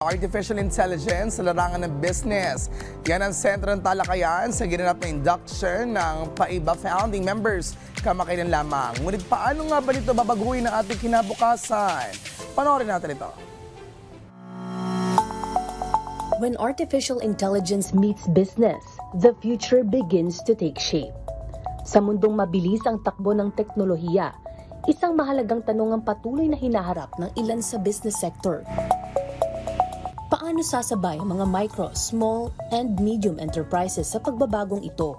Artificial Intelligence sa larangan ng business. Yan ang sentro ng talakayan sa ginanap na induction ng PAIBA founding members kamakailan lamang. Ngunit paano nga ba nito babaguhin ang ating kinabukasan? Panoorin natin ito. When artificial intelligence meets business, the future begins to take shape. Sa mundong mabilis ang takbo ng teknolohiya, isang mahalagang tanong ang patuloy na hinaharap ng ilan sa business sector. Paano sasabay ang mga micro, small, and medium enterprises sa pagbabagong ito?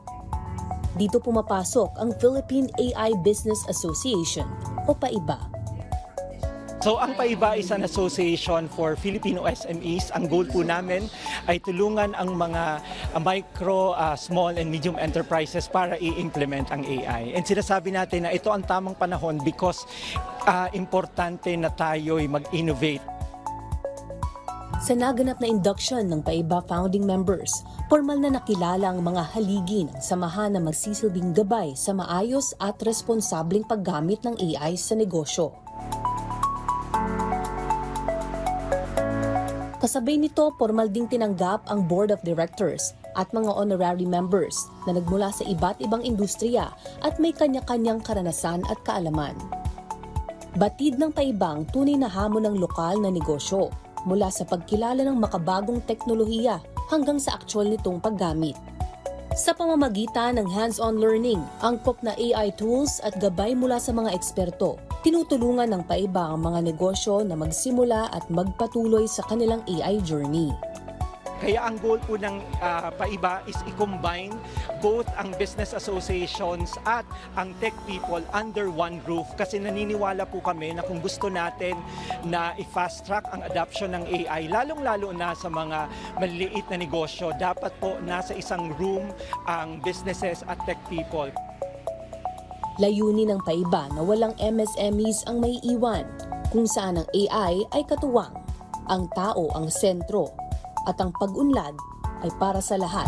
Dito pumapasok ang Philippine AI Business Association o PAIBA. So ang PAIBA is an association for Filipino SMEs. Ang goal po namin ay tulungan ang mga micro, small and medium enterprises para i-implement ang AI. And sinasabi natin na ito ang tamang panahon because importante na tayo'y mag-innovate. Sa naganap na induction ng PAIBA founding members, formal na nakilala ang mga haligi ng samahan na magsisilbing gabay sa maayos at responsableng paggamit ng AI sa negosyo. Kasabay nito, formal ding tinanggap ang board of directors at mga honorary members na nagmula sa iba't ibang industriya at may kanya-kanyang karanasan at kaalaman. Batid ng PAIBA ang tunay na hamon ng lokal na negosyo, mula sa pagkilala ng makabagong teknolohiya hanggang sa aktual nitong paggamit. Sa pamamagitan ng hands-on learning, angkop na AI tools at gabay mula sa mga eksperto, tinutulungan ng PAIBA ang mga negosyo na magsimula at magpatuloy sa kanilang AI journey. Kaya ang goal po ng PAIBA is i-combine both ang business associations at ang tech people under one roof. Kasi naniniwala po kami na kung gusto natin na i-fast track ang adoption ng AI, lalong-lalo na sa mga maliliit na negosyo, dapat po nasa isang room ang businesses at tech people. Layunin ng PAIBA na walang MSMEs ang may iwan, kung saan ang AI ay katuwang, ang tao ang sentro, at ang pag-unlad ay para sa lahat.